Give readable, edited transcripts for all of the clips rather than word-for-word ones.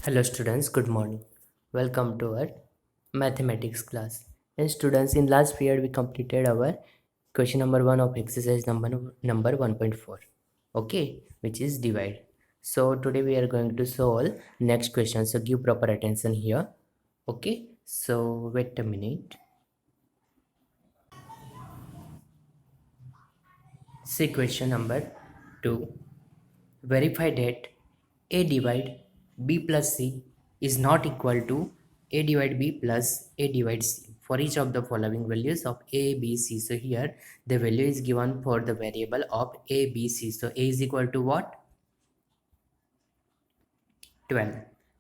Hello students, good morning. Welcome to our mathematics class. And students, in last period we completed our question number 1 of exercise number 1.4. Okay, which is divide. So today we are going to solve next question. So give proper attention here. Okay, so wait a minute. See question number 2. Verify that a divide b plus c is not equal to a divide b plus a divide c for each of the following values of a, b, c. So here the value is given for the variable of a, b, c. So a is equal to what? 12.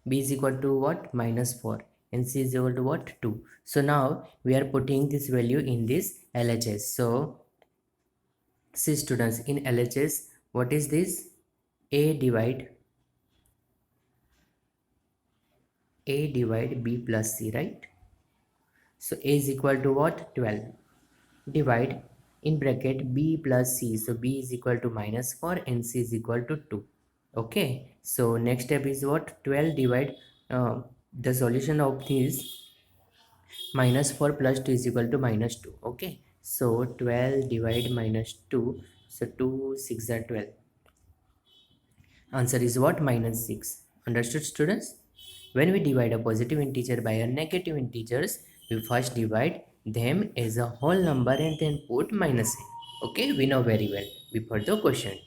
B is equal to what? Minus 4. And c is equal to what? 2. So now we are putting this value in this LHS. So see students, in LHS, what is this? A divide b plus c, right? So a is equal to what? 12. Divide in bracket b plus c. So b is equal to minus 4 and c is equal to 2. Okay. So next step is what? 12 divide the solution of this minus 4 plus 2 is equal to minus 2. Okay. So 12 divide minus 2. So 2 6 are 12. Answer is what? Minus 6. Understood students? When we divide a positive integer by a negative integers, we first divide them as a whole number and then put minus a. Okay, we know very well before the question.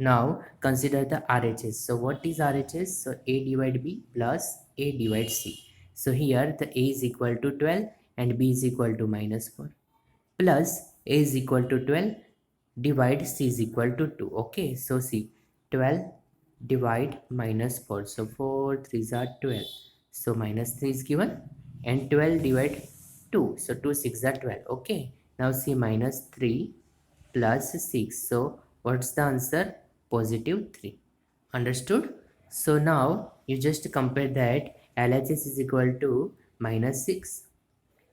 Now consider the RHS. So what is RHS? So a divide b plus a divide c. So here the a is equal to 12 and b is equal to minus 4 plus a is equal to 12 divide c is equal to 2. Okay, so see 12 divide minus 4. So 4 3s are 12. So minus 3 is given and 12 divide 2. So 2 6 are 12. Okay, now see minus 3 plus 6. So what's the answer? Positive 3. Understood? So now you just compare that LHS is equal to minus 6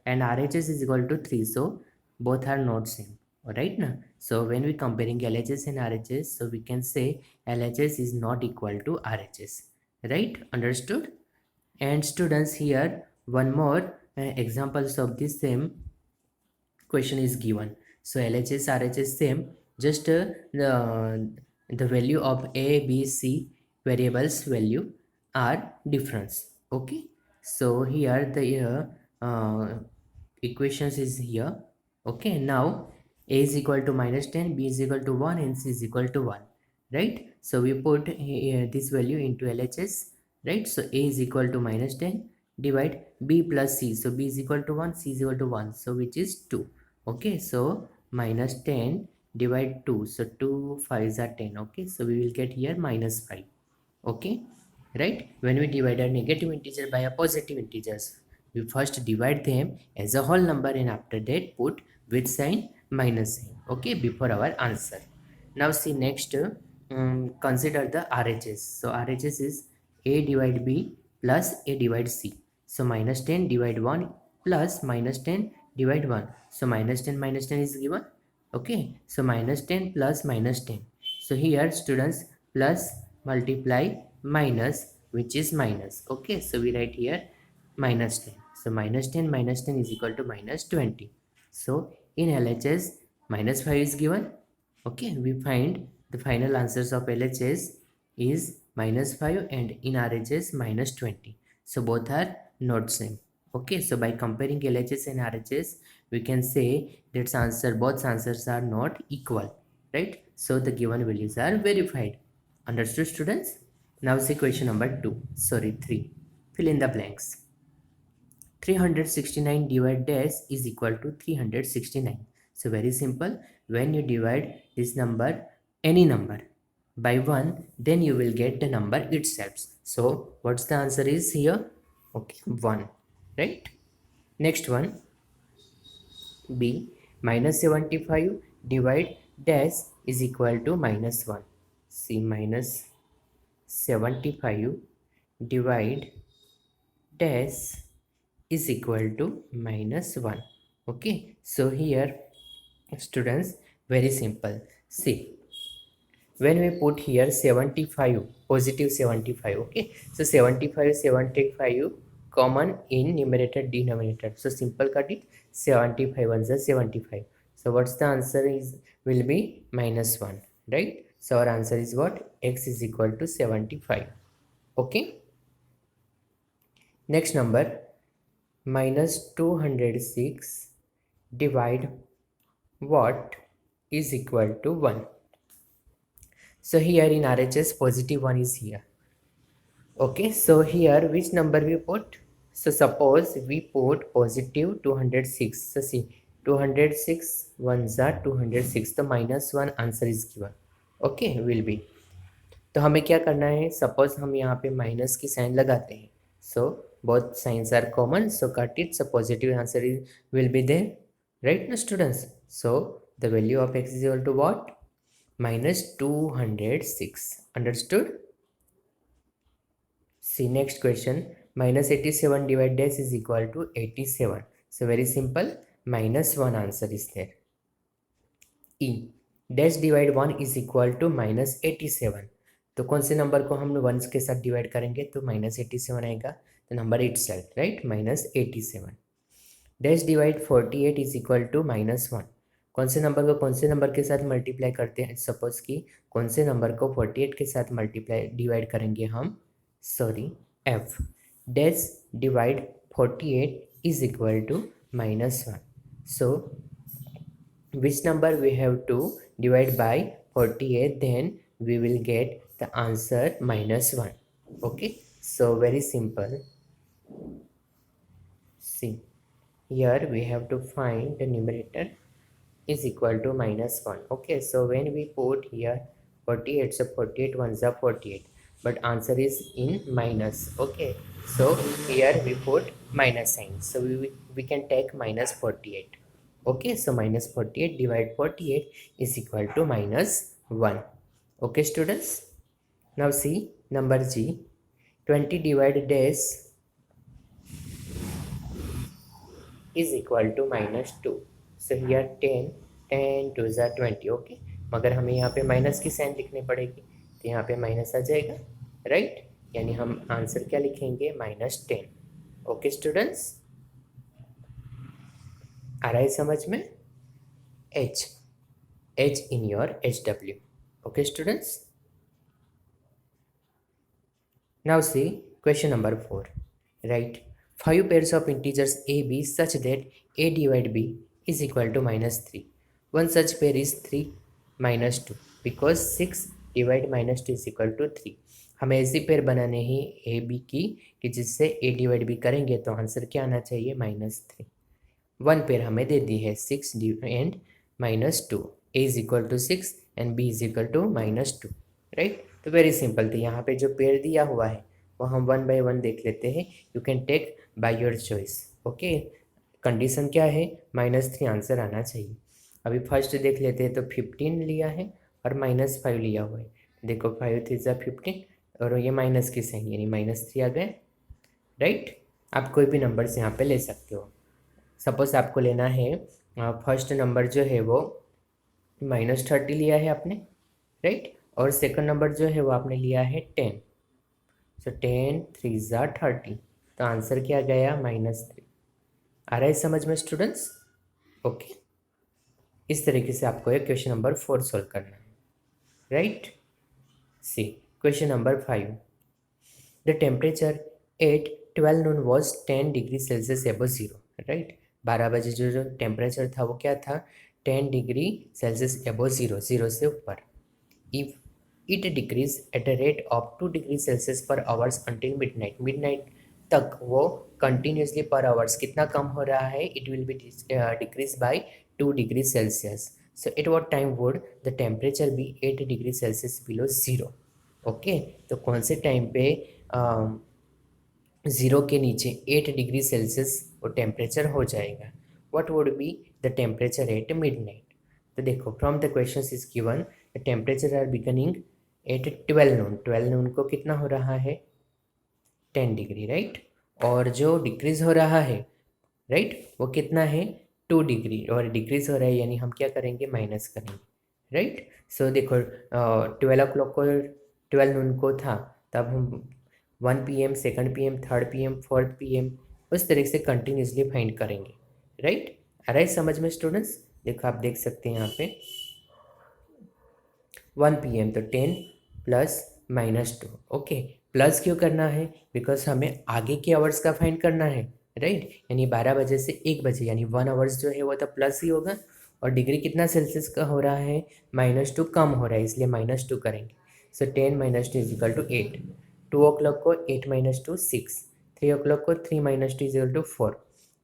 and RHS is equal to 3. So both are not same. Alright now. So when we comparing LHS and RHS, so we can say LHS is not equal to RHS. Right? Understood? And students, here one more examples of this same question is given. So LHS RHS same, just the value of A, B, C variables value are difference. Okay, so here the equations is here. Okay, now a is equal to minus 10, b is equal to 1 and c is equal to 1, right? So we put this value into LHS, right? So a is equal to minus 10 divide b plus c. So b is equal to 1, c is equal to 1, so which is 2. Okay, so minus 10 divide 2. So 2 5s are 10. Okay, so we will get here minus 5. Okay, right? When we divide a negative integer by a positive integers, we first divide them as a whole number and after that put with sign minus sign. Okay, before our answer. Now see next, consider the RHS. So RHS is a divide b plus a divide c. So minus 10 divide 1 plus minus 10 divide 1. So minus 10 is given. Okay, so minus 10 plus minus 10. So here students, plus multiply minus, which is minus. Okay, so we write here minus 10. So minus 10 is equal to minus 20. So in LHS minus 5 is given. Okay, we find the final answers of LHS is minus 5 and in RHS minus 20. So both are not same. Okay, so by comparing LHS and RHS, we can say that both answers are not equal, right? So the given values are verified. Understood students? Now see question number 3. Fill in the blanks. 369 divided dash is equal to 369. So very simple. When you divide this number, any number, by 1, then you will get the number itself. So what's the answer is here? Okay, 1, right? Next one, B, minus 75 divide dash is equal to minus 1. C, minus 75 divide dash is equal to minus 1. Okay, so here students, very simple. See, when we put here 75, positive 75, okay, so 75 common in numerator denominator, so simple cut it, 75 ones are 75, so what's the answer is will be -1, right? So our answer is what? X is equal to 75. Okay, next number, -206 divide what is equal to 1. So here in RHS positive 1 is here. Okay, so here which number we put? So suppose we put positive 206. So see, 206 ones are 206. The -1 answer is given. Okay, will be. तो हमें क्या करना है? Suppose हम यहाँ पे minus की sign लगाते हैं. So both signs are common. So cut it. So positive answer is will be there, right, no students? So the value of x is equal to what? -206. Understood? See next question, -87 divided dash is equal to 87. So very simple, -1 answer is there. E dash divide 1 is equal to -87. तो कौन से number को हम once के साथ divide करेंगे तो -87 आएगा, तो number itself, right, -87. Dash divide 48 is equal to -1. कौन से नंबर को कौन से नंबर के साथ मल्टीप्लाई करते हैं? सपोज कि कौन से नंबर को 48 के साथ मल्टीप्लाई डिवाइड करेंगे हम? Sorry, f dash divide 48 is equal to -1. So which number we have to divide by 48, then we will get the answer -1. Okay, so very simple. See here we have to find the numerator is equal to -1. Okay, so when we put here 48, so 48 ones are 48, but answer is in minus. Okay, so here we put minus sign, so we can take -48. Okay, so -48 divide 48 is equal to -1. Okay students, now see number G, 20 divided dash is equal to -2. So here 10 2 is 20. Okay, मगर हमें यहाँ पे minus की sign लिखनी पड़ेगी, तो यहाँ पे माइनस आ जाएगा, राइट, यानी हम आंसर क्या लिखेंगे? -10. ओके स्टूडेंट्स, आ रहा है समझ में? H in your HW. Okay students, now see question number 4. Write 5 pairs of integers a b such that a divide b is equal to -3. One such pair is 3 -2 because 6 divide -2 is equal to 3. हमें ऐसी pair बनाने ही A B की कि जिससे ए divide B करेंगे तो answer क्या आना चाहिए? -3. वन पेयर हमें दे दी है 6 and -2. A is equal to 6 and B is equal to -2, right. तो वेरी सिंपल, तो यहाँ पे जो पेयर दिया हुआ है वो हम 1 बाय 1 देख लेते हैं. You can take by your choice. Okay, condition क्या है? -3 आंसर आना चाहिए. अभी फर्स्ट देख लेते हैं, तो 15 लिया है और -5 लिया हुआ है. देखो 5 3 ज़ा 15 और ये माइनस की साइन यानी -3 आ गए, राइट. आप कोई भी नंबर्स यहाँ पे ले सकते हो. सपोज आपको लेना है फर्स्ट नंबर जो है वो -30 लिया है आपने, राइट, और सेकंड नंबर जो है वो आपने लिया है 10. सो 10 3 ज़ा 30, तो आंसर क्या गया? -3. आ रहा है समझ में स्टूडेंट्स? ओके, इस तरीके से आपको ये क्वेश्चन नंबर 4 सॉल्व करना है, right. C question number 5. The temperature at 12 noon was 10 degree Celsius above 0, right. 12 बजे जो टेम्परेचर था वो क्या था? 10 डिग्री सेल्सियस एबो 0, 0 से ऊपर. If it decrease at a rate of 2 degree Celsius पर आवर्स अंटिल मिडनाइट, मिडनाइट तक वो कंटिन्यूसली पर आवर्स कितना कम हो रहा है? It will be decrease by 2 degree Celsius. So at what time would the temperature be 8 degree Celsius below 0. Okay, तो कौन से टाइम पे 0 के नीचे 8 डिग्री सेल्सियस वो टेम्परेचर हो जाएगा? What would be the temperature at midnight? तो देखो from the question is given the temperature are beginning at 12 noon. 12 noon को कितना हो रहा है? 10 डिग्री, राइट. और जो डिक्रीज हो रहा है, राइट, वो कितना है? 2 डिग्री, और डिक्रीज हो रहा है यानी हम क्या करेंगे? माइनस करेंगे, राइट। सो देखो 12 o'clock को 12 noon को था, तब हम 1 PM, 2 PM, 3 PM, 4 PM उस तरह से कंटिन्यूसली फाइंड करेंगे, राइट। आ रहा है समझ में स्टूडेंट्स? देखो आप देख सकते हैं यहाँ पे 1 PM तो 10 प्लस -2। ओके, प्लस क्यों करना है? बिकॉज हमें आगे के आवर्स का फाइंड करना है, राइट। यानी 12 बजे से 1 बजे यानी 1 आवर्स जो है वो तो प्लस ही होगा। और डिग्री कितना सेल्सियस का हो रहा है? -2 कम हो रहा है, इसलिए -2 करेंगे। सो 10 - 2 इजिकल टू 8। 2 o'clock को 8 - 2 6। 3 o'clock को 3 - 2 इजिकल टू 4।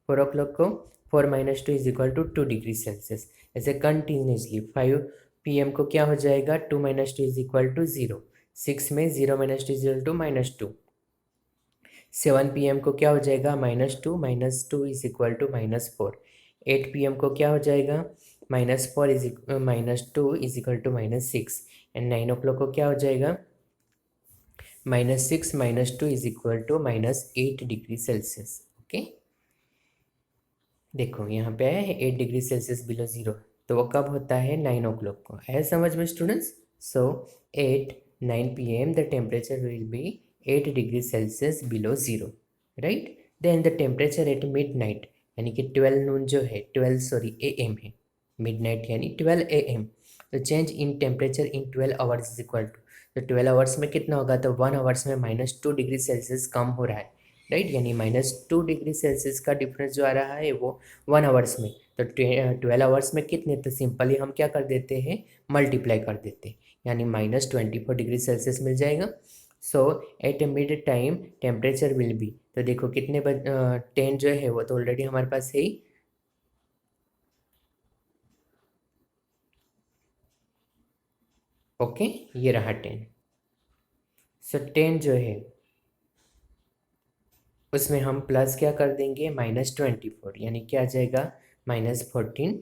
4 o'clock को 4 - 2 इजिकल टू 2 डिग्री सेल्सियस। ऐसे कंटिन्यूसली 5 PM को क्या हो जाएगा? 2 - 2 इज इक्वल टू 0। 6 में 0 - 2 इज इक्वल टू -2। 7 PM को क्या हो जाएगा? -2 इज इक्वल टू -4। 8 PM को क्या हो जाएगा? -2 is equal to -6। And 9 o'clock को क्या हो जाएगा? -6 - 2 is equal to -8 degree Celsius. Okay, देखो यहाँ पे है 8 डिग्री सेल्सियस बिलो 0, तो वो कब होता है? 9 o'clock को। है समझ में students? So 9 PM the temperature will be 8 degree Celsius below 0, right. Then the temperature at midnight, यानी कि 12 noon जो है 12 AM है, मिड नाइट यानी 12 AM। तो change in temperature in 12 hours is equal to, तो 12 आवर्स में कितना होगा? तो 1 आवर्स में -2 डिग्री सेल्सियस कम हो रहा है, राइट। यानी -2 डिग्री सेल्सियस का डिफरेंस जो आ रहा है वो 1 आवर्स में। तो 12 आवर्स में कितने? तो सिंपली हम क्या कर देते हैं? मल्टीप्लाई कर देते हैं, यानी -24 डिग्री सेल्सियस मिल जाएगा। So at mid time temperature will be, तो देखो कितने 10 जो है वो तो ऑलरेडी हमारे पास है ही। ओके, ये रहा 10। सो 10 जो है उसमें हम प्लस क्या कर देंगे? -24, यानी क्या आ जाएगा? -14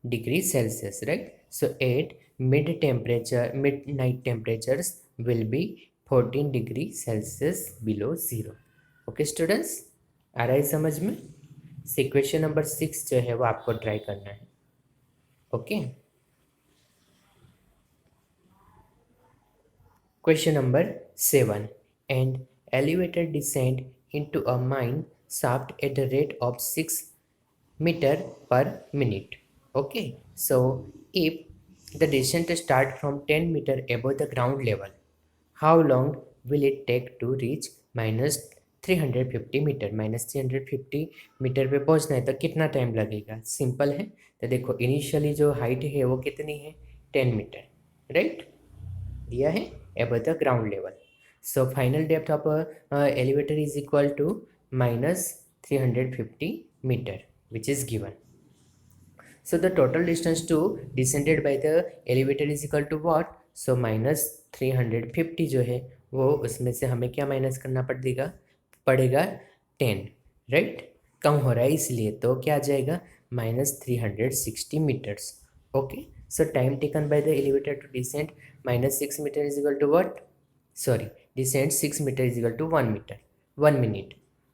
degree Celsius, right. So at midnight temperatures will be 14 degree Celsius below 0। Okay students, आ रहा है समझ में? इक्वेशन नंबर 6 जो है वो आपको ट्राई करना है। Okay, question number 7. An elevator descent into a mine shaft at the rate of 6 meter per minute. Okay, so if the descent start from 10 meter above the ground level, how long will it take to reach -350 metre? -350 metre पे पहुंचना है तो कितना time लगेगा? Simple है। तो देखो initially जो हाइट है वो कितनी है? 10 मीटर, राइट, दिया है above the ground level. So final depth of a elevator is equal to -350 meter, which is given. So the total distance to descended by the elevator is equal to what? So -350 जो है वो उसमें से हमें क्या minus करना पड़ेगा 10, right. कम हो रहा है इसलिए, तो क्या आ जाएगा? -360 metres. Okay, so time taken by the elevator to descend -6 meter is equal to what? Sorry, descend 6 meter is equal to 1 meter, 1 minute.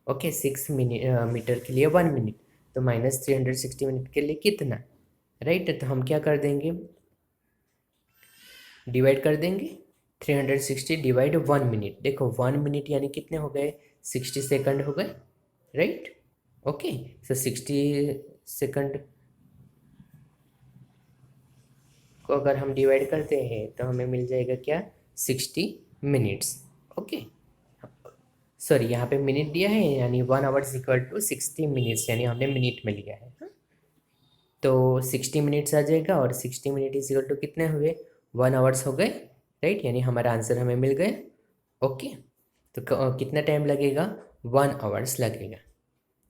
Okay, 6 metre के लिए 1 मिनट, तो -360 मिनट के लिए कितना, राइट। तो हम क्या कर देंगे? डिवाइड कर देंगे। 360 डिवाइड 1 मिनट, देखो 1 मिनट यानी कितने हो गए? 60 सेकंड हो गए, राइट। ओके, सो 60 सेकंड को अगर हम डिवाइड करते हैं तो हमें मिल जाएगा क्या? 60 मिनट्स। ओके, सॉरी यहाँ पे मिनट दिया है, यानी 1 आवर्स इक्वल टू 60 मिनट्स, यानी हमने मिनट में लिया है। तो 60 मिनट्स आ जाएगा, और 60 मिनट इज इक्वल टू कितने हुए? 1 आवर्स हो गए, राइट। यानी हमारा आंसर हमें मिल गया। ओके, तो कितना टाइम लगेगा? 1 आवर्स लगेगा।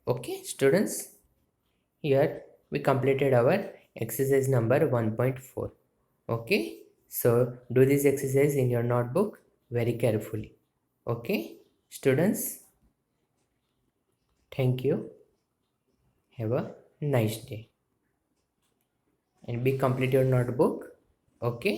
Okay students, here we completed our exercise number 1.4. Okay, so do this exercise in your notebook very carefully. Okay students, thank you, have a nice day, and be complete your notebook. Okay.